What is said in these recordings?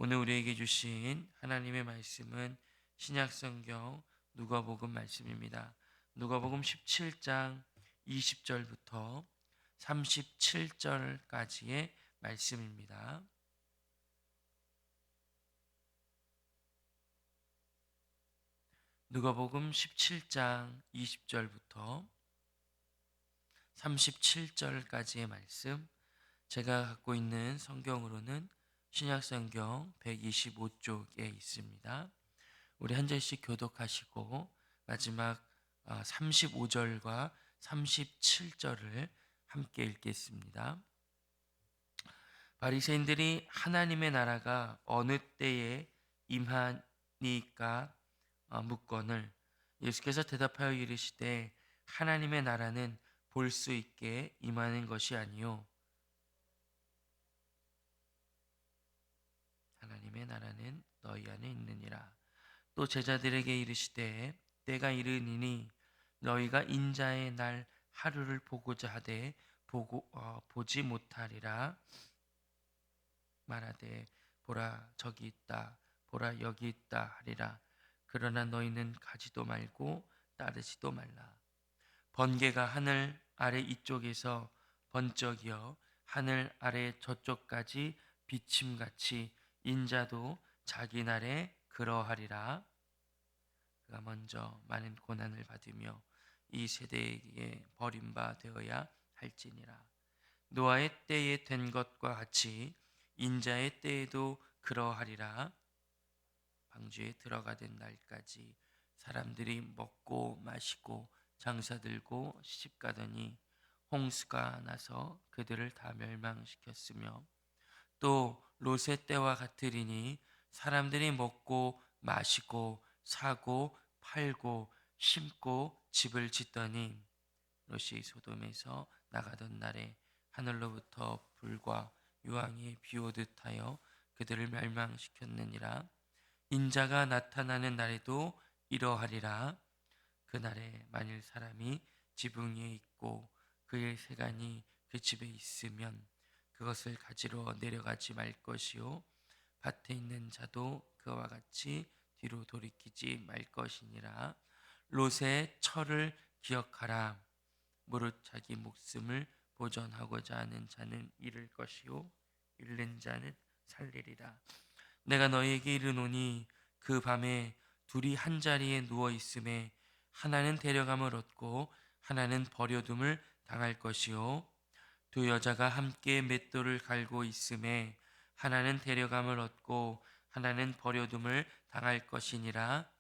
오늘 우리에게 주신 하나님의 말씀은 신약성경 누가복음 말씀입니다. 누가복음 17장 20절부터 37절까지의 말씀입니다. 누가복음 17장 20절부터 37절까지의 말씀, 제가 갖고 있는 성경으로는 신약성경 125쪽에 있습니다. 우리 한 절씩 교독하시고 마지막 35절과 37절을 함께 읽겠습니다. 바리새인들이 하나님의 나라가 어느 때에 임하니까 묻거늘, 예수께서 대답하여 이르시되 하나님의 나라는 볼 수 있게 임하는 것이 아니요 하나님의 나라는 너희 안에 있느니라. 또 제자들에게 이르시되 때가 이르니니 너희가 인자의 날 하루를 보고자 하되 보지 못하리라. 말하되 보라 저기 있다, 보라 여기 있다 하리라. 그러나 너희는 가지도 말고 따르지도 말라. 번개가 하늘 아래 이쪽에서 번쩍이어 하늘 아래 저쪽까지 비침같이 인자도 자기 날에 그러하리라. 그가 먼저 많은 고난을 받으며 이 세대에게 버림받아야 할지니라. 노아의 때에 된 것과 같이 인자의 때에도 그러하리라. 방주에 들어가던 날까지 사람들이 먹고 마시고 장사들고 시집가더니 홍수가 나서 그들을 다 멸망시켰으며, 또 롯의 때와 같으리니 사람들이 먹고 마시고 사고 팔고 심고 집을 짓더니 롯이 소돔에서 나가던 날에 하늘로부터 불과 유황이 비오듯 하여 그들을 멸망시켰느니라. 인자가 나타나는 날에도 이러하리라. 그날에 만일 사람이 지붕 위에 있고 그의 세간이 그 집에 있으면 그것을 가지러 내려가지 말 것이요 밭에 있는 자도 그와 같이 뒤로 돌이키지 말 것이니라. 롯의 철을 기억하라. 무릇 자기 목숨을 보전하고자 하는 자는 잃을 것이요 잃는 자는 살리리라. 내가 너희에게 이르노니 그 밤에 둘이 한 자리에 누워 있음에 하나는 데려감을 얻고 하나는 버려둠을 당할 것이요 두 여자가 함께 맷돌을 갈고 있음에 하나는 데려감을 얻고 하나는 버려둠을 당할 것이니라.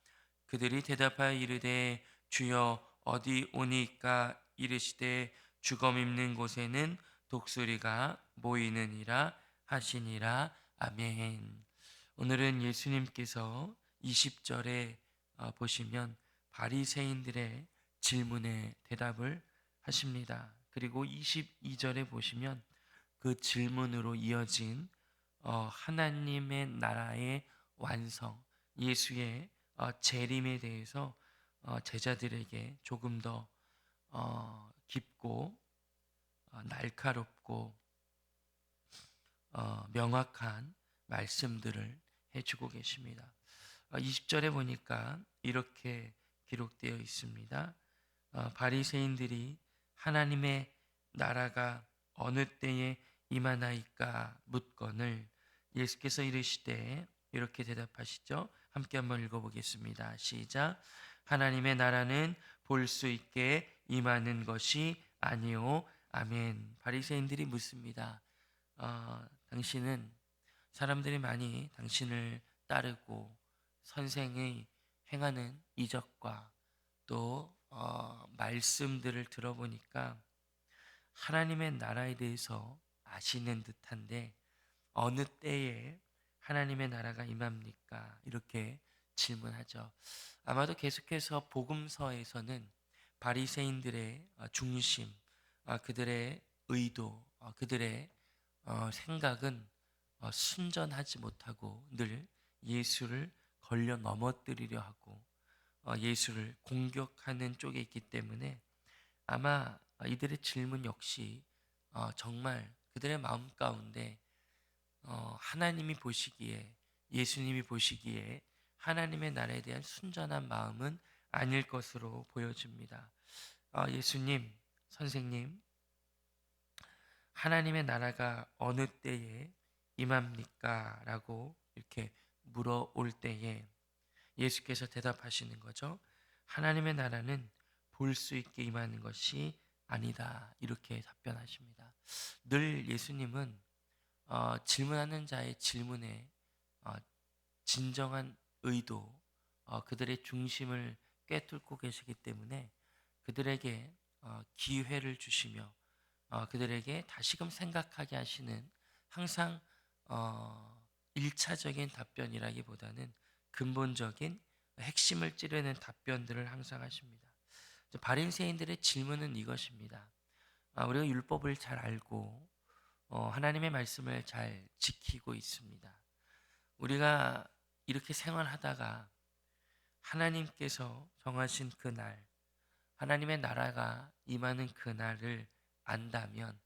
그들이 대답하여 이르되 주여 어디 오니까? 이르시되 주검 입는 곳에는 독수리가 모이느니라 하시니라. 아멘. 오늘은 예수님께서 20절에 보시면 바리새인들의 질문에 대답을 하십니다. 그리고 22절에 보시면 그 질문으로 이어진 하나님의 나라의 완성, 예수의 재림에 대해서 제자들에게 조금 더 깊고 날카롭고 명확한 말씀들을 해주고 계십니다. 20절에 보니까 이렇게 기록되어 있습니다. 바리새인들이 하나님의 나라가 어느 때에 임하나이까 묻거늘, 예수께서 이르시되 이렇게 대답하시죠. 함께 한번 읽어보겠습니다. 시작. 하나님의 나라는 볼 수 있게 임하는 것이 아니요 아멘. 바리새인들이 묻습니다. 당신은 사람들이 많이 당신을 따르고 선생의 행하는 이적과 또 말씀들을 들어보니까 하나님의 나라에 대해서 아시는 듯한데 어느 때에 하나님의 나라가 임합니까? 이렇게 질문하죠. 아마도 계속해서 복음서에서는 바리새인들의 중심, 그들의 의도, 그들의 생각은 순전하지 못하고 늘 예수를 걸려 넘어뜨리려 하고 예수를 공격하는 쪽에 있기 때문에 아마 이들의 질문 역시 정말 그들의 마음 가운데 하나님이 보시기에 예수님이 보시기에 하나님의 나라에 대한 순전한 마음은 아닐 것으로 보여집니다. 예수님, 선생님, 하나님의 나라가 어느 때에 임합니까? 라고 이렇게 물어올 때에 예수께서 대답하시는 거죠. 하나님의 나라는 볼 수 있게 임하는 것이 아니다. 이렇게 답변하십니다. 늘 예수님은 질문하는 자의 질문에 어, 진정한 의도, 그들의 중심을 꿰뚫고 계시기 때문에 그들에게 기회를 주시며 그들에게 다시금 생각하게 하시는 항상 일차적인 답변이라기보다는 근본적인 핵심을 찌르는 답변들을 항상 하십니다. 바리새인들의 질문은 이것입니다. 우리가 율법을 잘 알고 하나님의 말씀을 잘 지키고 있습니다. 우리가 이렇게 생활하다가 하나님께서 정하신 그날, 하나님의 나라가 임하는 그날을 안다면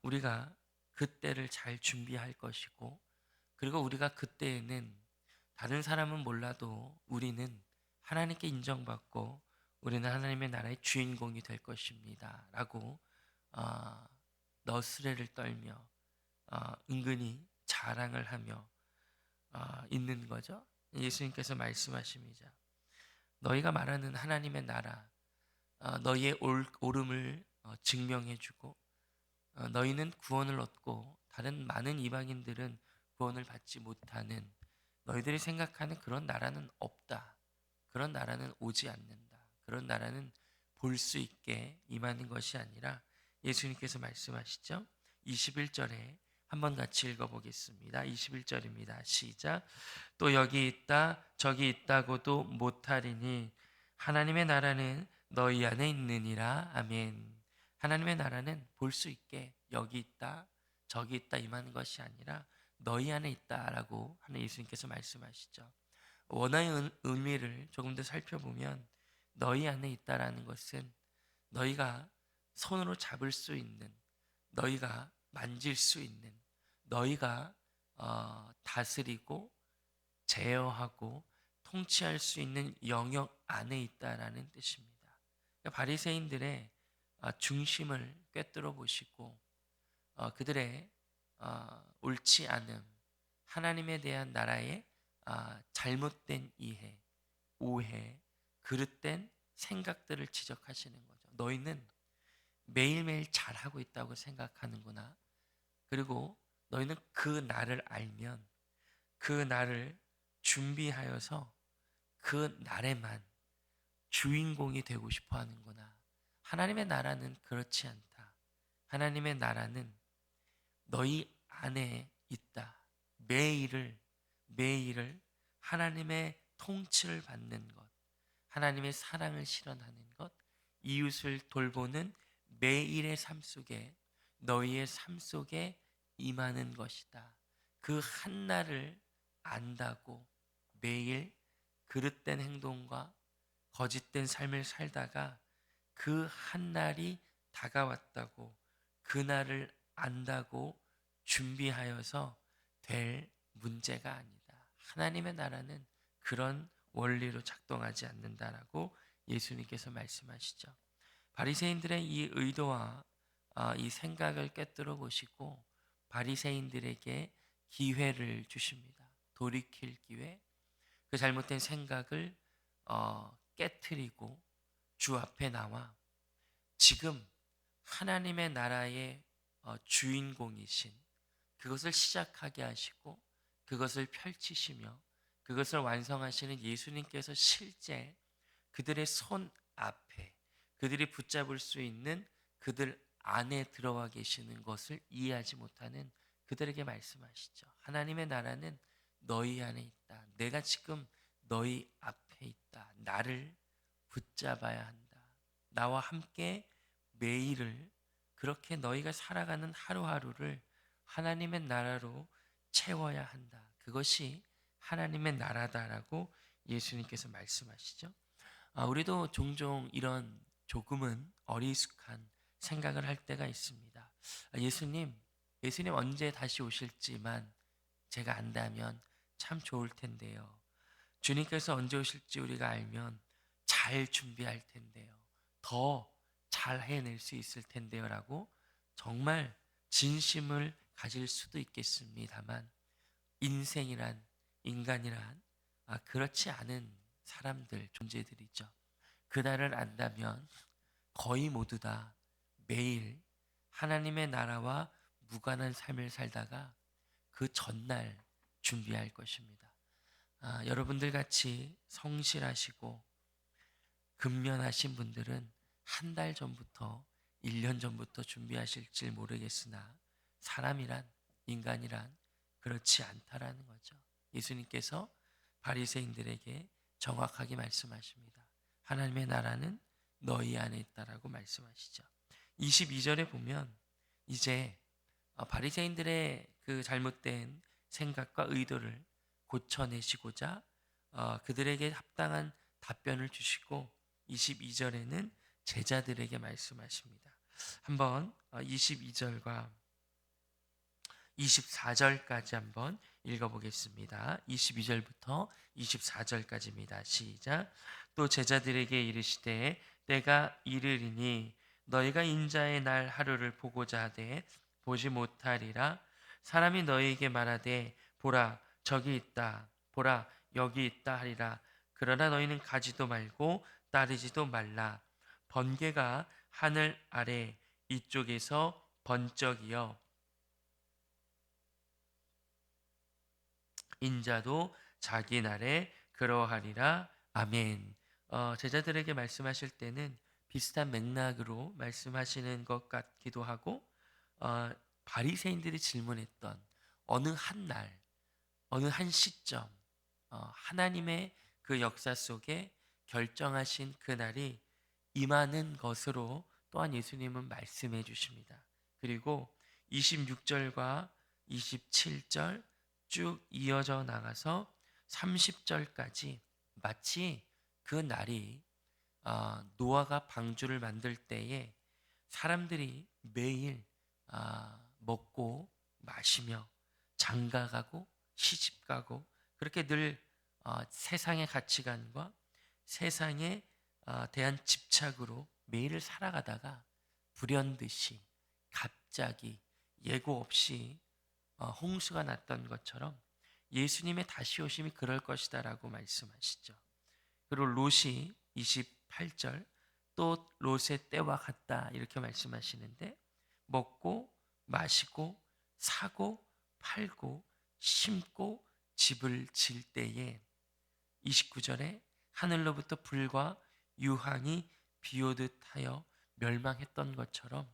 우리가 그때를 잘 준비할 것이고, 그리고 우리가 그때에는 다른 사람은 몰라도 우리는 하나님께 인정받고 우리는 하나님의 나라의 주인공이 될 것입니다 라고 어, 너스레를 떨며 은근히 자랑을 하며 있는 거죠. 예수님께서 말씀하십니다. 너희가 말하는 하나님의 나라, 너희의 옳음을 증명해주고 너희는 구원을 얻고 다른 많은 이방인들은 구원을 받지 못하는, 너희들이 생각하는 그런 나라는 없다. 그런 나라는 오지 않는다. 그런 나라는 볼 수 있게 임하는 것이 아니라 예수님께서 말씀하시죠. 21절에 한번 같이 읽어보겠습니다. 21절입니다. 시작. 또 여기 있다 저기 있다고도 못하리니 하나님의 나라는 너희 안에 있느니라. 아멘. 하나님의 나라는 볼 수 있게 여기 있다 저기 있다 임하는 것이 아니라 너희 안에 있다라고 하는 예수님께서 말씀하시죠. 원어의 의미를 조금 더 살펴보면 너희 안에 있다라는 것은 너희가 손으로 잡을 수 있는, 너희가 만질 수 있는, 너희가 다스리고 제어하고 통치할 수 있는 영역 안에 있다라는 뜻입니다. 그러니까 바리새인들의 중심을 꿰뚫어 보시고 그들의 옳지 않음, 하나님에 대한 나라의 잘못된 이해, 오해, 그릇된 생각들을 지적하시는 거죠. 너희는 매일매일 잘하고 있다고 생각하는구나. 그리고 너희는 그 날을 알면 그 날을 준비하여서 그 날에만 주인공이 되고 싶어 하는구나. 하나님의 나라는 그렇지 않다. 하나님의 나라는 너희 안에 있다. 매일을 하나님의 통치를 받는 것, 하나님의 사랑을 실현하는 것, 이웃을 돌보는 매일의 삶 속에, 너희의 삶 속에 임하는 것이다. 그 한날을 안다고 매일 그릇된 행동과 거짓된 삶을 살다가 그 한날이 다가왔다고, 그날을 안다고 준비하여서 될 문제가 아니다. 하나님의 나라는 그런 원리로 작동하지 않는다라고 예수님께서 말씀하시죠. 바리새인들의 이 의도와 이 생각을 꿰뚫어 보시고 바리새인들에게 기회를 주십니다. 돌이킬 기회, 그 잘못된 생각을 깨트리고 주 앞에 나와 지금 하나님의 나라의 주인공이신 그것을 시작하게 하시고 그것을 펼치시며 그것을 완성하시는 예수님께서 실제 그들의 손 앞에, 그들이 붙잡을 수 있는 그들 안에 들어와 계시는 것을 이해하지 못하는 그들에게 말씀하시죠. 하나님의 나라는 너희 안에 있다. 내가 지금 너희 앞에 있다. 나를 붙잡아야 한다. 나와 함께 매일을, 그렇게 너희가 살아가는 하루하루를 하나님의 나라로 채워야 한다. 그것이 하나님의 나라다라고 예수님께서 말씀하시죠. 우리도 종종 이런 조금은 어리숙한 생각을 할 때가 있습니다. 예수님 언제 다시 오실지만 제가 안다면 참 좋을 텐데요. 주님께서 언제 오실지 우리가 알면 잘 준비할 텐데요. 더 잘 해낼 수 있을 텐데요. 라고 정말 진심을 가질 수도 있겠습니다만 인생이란, 인간이란 그렇지 않은 사람들, 존재들이죠. 그날을 안다면 거의 모두 다 매일 하나님의 나라와 무관한 삶을 살다가 그 전날 준비할 것입니다. 여러분들 같이 성실하시고 근면하신 분들은 한 달 전부터 1년 전부터 준비하실지 모르겠으나 사람이란, 인간이란 그렇지 않다라는 거죠. 예수님께서 바리새인들에게 정확하게 말씀하십니다. 하나님의 나라는 너희 안에 있다라고 말씀하시죠. 22절에 보면 이제 바리새인들의 그 잘못된 생각과 의도를 고쳐내시고자 그들에게 합당한 답변을 주시고 22절에는 제자들에게 말씀하십니다. 한번 22절과 24절까지 한번 읽어보겠습니다. 22절부터 24절까지입니다. 시작. 또 제자들에게 이르시되 때가 이르리니 너희가 인자의 날 하루를 보고자 하되 보지 못하리라. 사람이 너희에게 말하되 보라 저기 있다 보라 여기 있다 하리라. 그러나 너희는 가지도 말고 따르지도 말라. 번개가 하늘 아래 이쪽에서 번쩍이어 인자도 자기 날에 그러하리라. 아멘. 제자들에게 말씀하실 때는 비슷한 맥락으로 말씀하시는 것 같기도 하고 바리새인들이 질문했던 어느 한 날, 어느 한 시점 하나님의 그 역사 속에 결정하신 그날이 임하는 것으로 또한 예수님은 말씀해 주십니다. 그리고 26절과 27절 쭉 이어져 나가서 30절까지 마치 그 날이 노아가 방주를 만들 때에 사람들이 매일 먹고 마시며 장가가고 시집가고 그렇게 늘 세상의 가치관과 세상에 대한 집착으로 매일을 살아가다가 불현듯이 갑자기 예고 없이 홍수가 났던 것처럼 예수님의 다시 오심이 그럴 것이다라고 말씀하시죠. 그리고 롯이 28절 또 롯의 때와 같다 이렇게 말씀하시는데 먹고 마시고 사고 팔고 심고 집을 질 때에 29절에 하늘로부터 불과 유황이 비오듯 하여 멸망했던 것처럼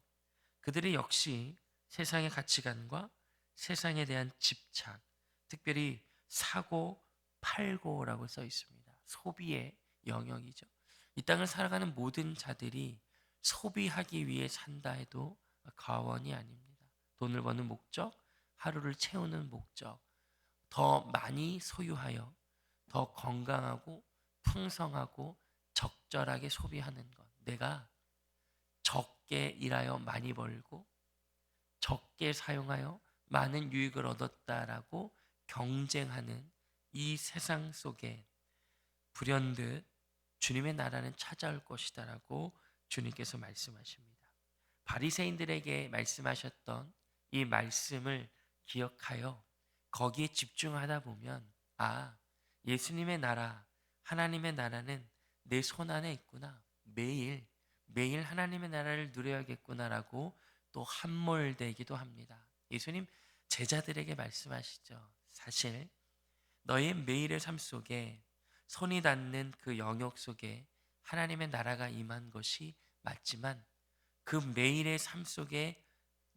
그들이 역시 세상의 가치관과 세상에 대한 집착, 특별히 사고 팔고라고 써 있습니다. 소비의 영역이죠. 이 땅을 살아가는 모든 자들이 소비하기 위해 산다 해도 과언이 아닙니다. 돈을 버는 목적, 하루를 채우는 목적, 더 많이 소유하여 더 건강하고 풍성하고 적절하게 소비하는 것. 내가 적게 일하여 많이 벌고 적게 사용하여 많은 유익을 얻었다라고 경쟁하는 이 세상 속에 불현듯 주님의 나라는 찾아올 것이다라고 주님께서 말씀하십니다. 바리새인들에게 말씀하셨던 이 말씀을 기억하여 거기에 집중하다 보면 예수님의 나라, 하나님의 나라는 내 손 안에 있구나. 매일 하나님의 나라를 누려야겠구나라고 또 함몰되기도 합니다. 예수님 제자들에게 말씀하시죠. 사실 너의 매일의 삶 속에 손이 닿는 그 영역 속에 하나님의 나라가 임한 것이 맞지만 그 매일의 삶 속에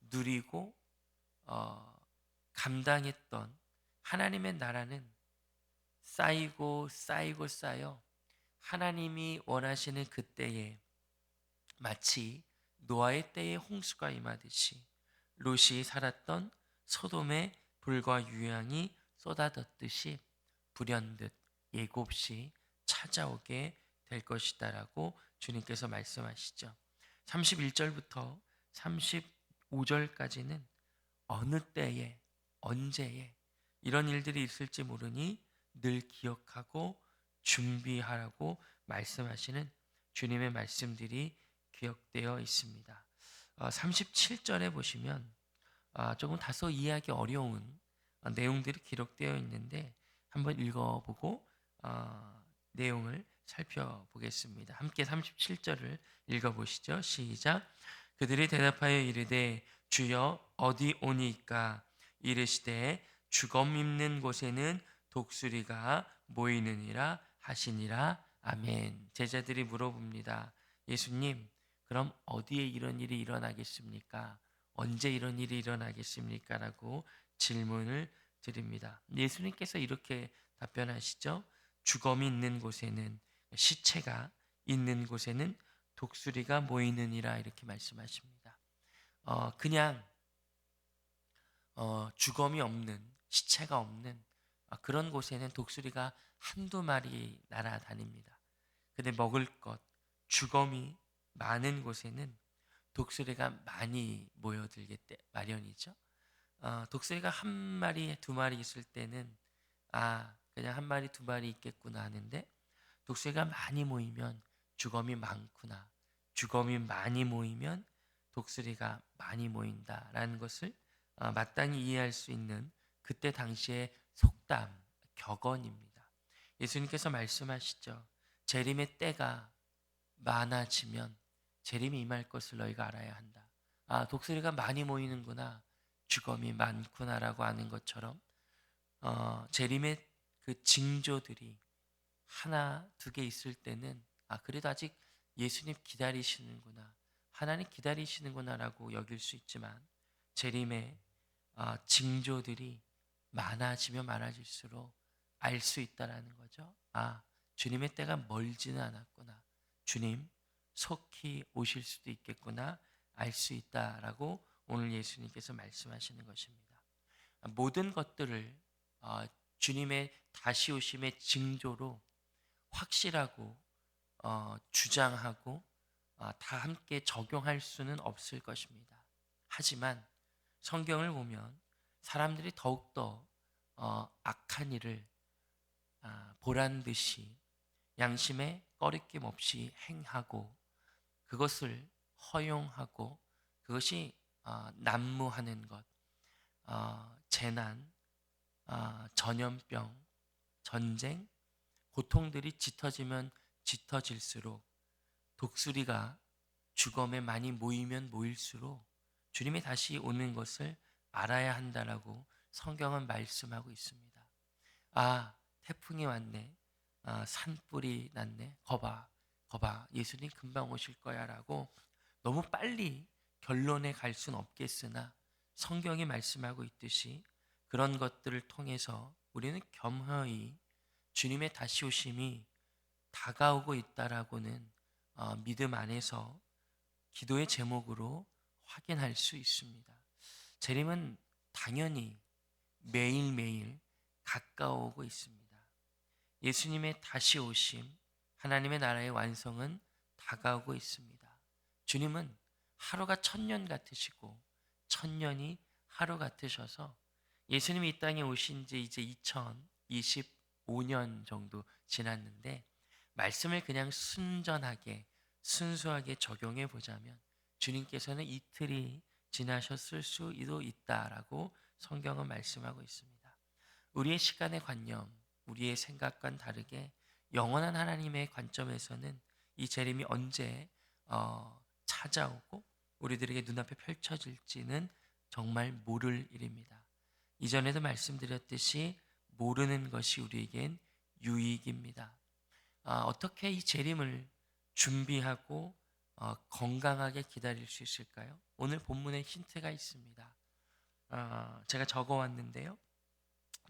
누리고 감당했던 하나님의 나라는 쌓여 하나님이 원하시는 그때에 마치 노아의 때에 홍수가 임하듯이 롯이 살았던 소돔의 불과 유황이 쏟아졌듯이 불현듯 예고 없이 찾아오게 될 것이다라고 주님께서 말씀하시죠. 31절부터 35절까지는 어느 때에 언제에 이런 일들이 있을지 모르니 늘 기억하고 준비하라고 말씀하시는 주님의 말씀들이 기억되어 있습니다. 37절에 보시면 조금 다소 이해하기 어려운 내용들이 기록되어 있는데 한번 읽어보고 내용을 살펴보겠습니다. 함께 37절을 읽어보시죠. 시작. 그들이 대답하여 이르되 주여 어디 오니까? 이르시되 주검 입는 곳에는 독수리가 모이느니라 하시니라. 아멘. 제자들이 물어봅니다. 예수님, 그럼 어디에 이런 일이 일어나겠습니까? 언제 이런 일이 일어나겠습니까? 라고 질문을 드립니다. 예수님께서 이렇게 답변하시죠. 주검이 있는 곳에는, 시체가 있는 곳에는 독수리가 모이느니라, 이렇게 말씀하십니다. 그냥 주검이 없는, 시체가 없는 그런 곳에는 독수리가 한두 마리 날아다닙니다. 근데 먹을 것, 주검이 많은 곳에는 독수리가 많이 모여들게 마련이죠. 독수리가 한 마리, 두 마리 있을 때는 그냥 한 마리, 두 마리 있겠구나 하는데, 독수리가 많이 모이면 주검이 많구나, 주검이 많이 모이면 독수리가 많이 모인다라는 것을 마땅히 이해할 수 있는 그때 당시의 속담, 격언입니다. 예수님께서 말씀하시죠. 재림의 때가 많아지면 재림이 임할 것을 너희가 알아야 한다. 독수리가 많이 모이는구나, 주검이 많구나라고 아는 것처럼 재림의 그 징조들이 하나, 두 개 있을 때는 그래도 아직 예수님 기다리시는구나, 하나님 기다리시는구나라고 여길 수 있지만, 재림의 징조들이 많아지면 많아질수록 알 수 있다라는 거죠. 주님의 때가 멀지는 않았구나, 주님 속히 오실 수도 있겠구나, 알 수 있다라고 오늘 예수님께서 말씀하시는 것입니다. 모든 것들을 주님의 다시 오심의 징조로 확실하고 주장하고 다 함께 적용할 수는 없을 것입니다. 하지만 성경을 보면 사람들이 더욱더 악한 일을 보란 듯이 양심에 꺼리낌 없이 행하고, 그것을 허용하고, 그것이 난무하는 것, 재난, 전염병, 전쟁, 고통들이 짙어지면 짙어질수록, 독수리가 주검에 많이 모이면 모일수록 주님이 다시 오는 것을 알아야 한다라고 성경은 말씀하고 있습니다. 태풍이 왔네, 산불이 났네, 거봐 예수님 금방 오실 거야 라고 너무 빨리 결론에 갈 수는 없겠으나, 성경이 말씀하고 있듯이 그런 것들을 통해서 우리는 겸허히 주님의 다시 오심이 다가오고 있다라고는 믿음 안에서 기도의 제목으로 확인할 수 있습니다. 재림은 당연히 매일매일 가까워오고 있습니다. 예수님의 다시 오심, 하나님의 나라의 완성은 다가오고 있습니다. 주님은 하루가 천년 같으시고 천년이 하루 같으셔서, 예수님이 이 땅에 오신 지 이제 2025년 정도 지났는데, 말씀을 그냥 순수하게 적용해 보자면 주님께서는 이틀이 지나셨을 수도 있다라고 성경은 말씀하고 있습니다. 우리의 시간의 관념, 우리의 생각과는 다르게 영원한 하나님의 관점에서는 이 재림이 언제 찾아오고 우리들에게 눈앞에 펼쳐질지는 정말 모를 일입니다. 이전에도 말씀드렸듯이 모르는 것이 우리에겐 유익입니다. 어떻게 이 재림을 준비하고 건강하게 기다릴 수 있을까요? 오늘 본문에 힌트가 있습니다. 제가 적어왔는데요.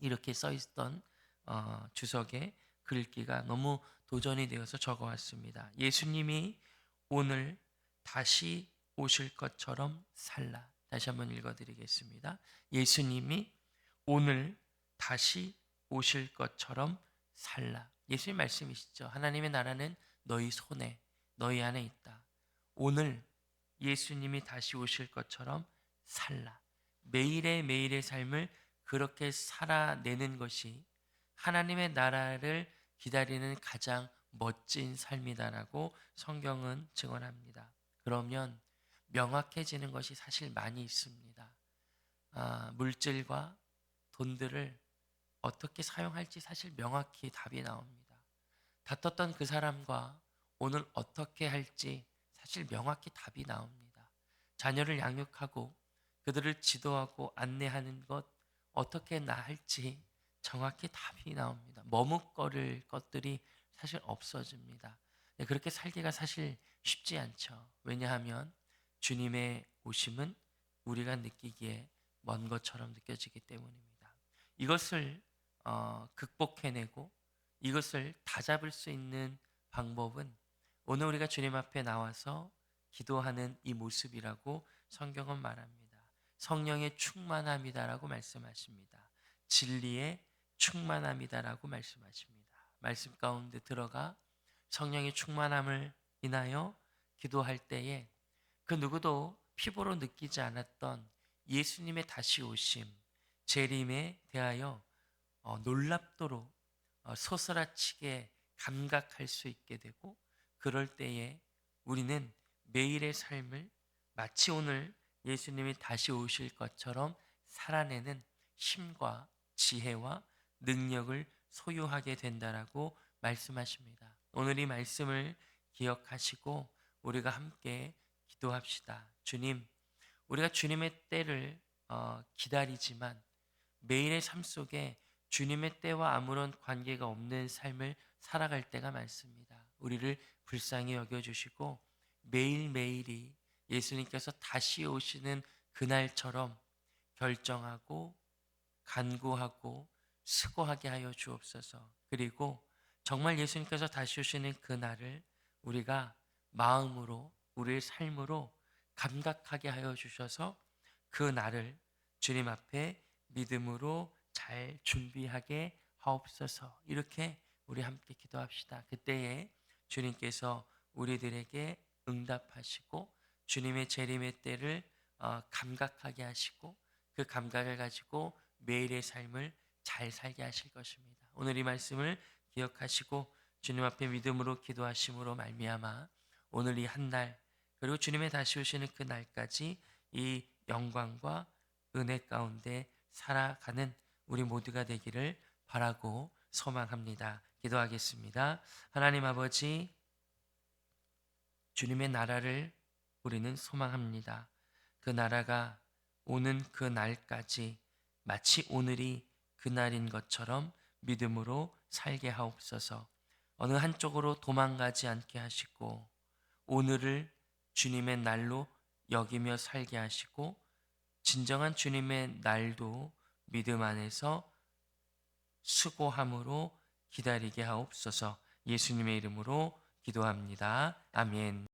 이렇게 써있던 주석에 글귀가 너무 도전이 되어서 적어왔습니다. 예수님이 오늘 다시 오실 것처럼 살라. 다시 한번 읽어드리겠습니다. 예수님이 오늘 다시 오실 것처럼 살라. 예수님 말씀이시죠. 하나님의 나라는 너희 손에, 너희 안에 있다. 오늘 예수님이 다시 오실 것처럼 살라. 매일의 삶을 그렇게 살아내는 것이 하나님의 나라를 기다리는 가장 멋진 삶이다라고 성경은 증언합니다. 그러면 명확해지는 것이 사실 많이 있습니다. 물질과 돈들을 어떻게 사용할지 사실 명확히 답이 나옵니다. 다퉜던 그 사람과 오늘 어떻게 할지 사실 명확히 답이 나옵니다. 자녀를 양육하고 그들을 지도하고 안내하는 것 어떻게 할지 정확히 답이 나옵니다. 머뭇거릴 것들이 사실 없어집니다. 네, 그렇게 살기가 사실 쉽지 않죠. 왜냐하면 주님의 오심은 우리가 느끼기에 먼 것처럼 느껴지기 때문입니다. 이것을 극복해내고 이것을 다잡을 수 있는 방법은 오늘 우리가 주님 앞에 나와서 기도하는 이 모습이라고 성경은 말합니다. 성령의 충만함이다라고 말씀하십니다. 진리의 충만함이다라고 말씀하십니다. 말씀 가운데 들어가 성령의 충만함을 인하여 기도할 때에 그 누구도 피부로 느끼지 않았던 예수님의 다시 오심, 재림에 대하여 놀랍도록 소스라치게 감각할 수 있게 되고 그럴 때에 우리는 매일의 삶을 마치 오늘 예수님이 다시 오실 것처럼 살아내는 힘과 지혜와 능력을 소유하게 된다라고 말씀하십니다. 오늘 이 말씀을 기억하시고 우리가 함께 기도합시다. 주님, 우리가 주님의 때를 기다리지만 매일의 삶 속에 주님의 때와 아무런 관계가 없는 삶을 살아갈 때가 많습니다. 우리를 불쌍히 여겨주시고 매일매일이 예수님께서 다시 오시는 그날처럼 결정하고 간구하고 수고하게 하여 주옵소서. 그리고 정말 예수님께서 다시 오시는 그날을 우리가 마음으로 우리의 삶으로 감각하게 하여 주셔서 그 날을 주님 앞에 믿음으로 잘 준비하게 하옵소서. 이렇게 우리 함께 기도합시다. 그때에 주님께서 우리들에게 응답하시고 주님의 재림의 때를 감각하게 하시고 그 감각을 가지고 매일의 삶을 잘 살게 하실 것입니다. 오늘 이 말씀을 기억하시고 주님 앞에 믿음으로 기도하심으로 말미암아 오늘 이 한 날 그리고 주님의 다시 오시는 그 날까지 이 영광과 은혜 가운데 살아가는 우리 모두가 되기를 바라고 소망합니다. 기도하겠습니다. 하나님 아버지, 주님의 나라를 우리는 소망합니다. 그 나라가 오는 그 날까지 마치 오늘이 그날인 것처럼 믿음으로 살게 하옵소서. 어느 한쪽으로 도망가지 않게 하시고 오늘을 주님의 날로 여기며 살게 하시고 진정한 주님의 날도 믿음 안에서 수고함으로 기다리게 하옵소서. 예수님의 이름으로 기도합니다. 아멘.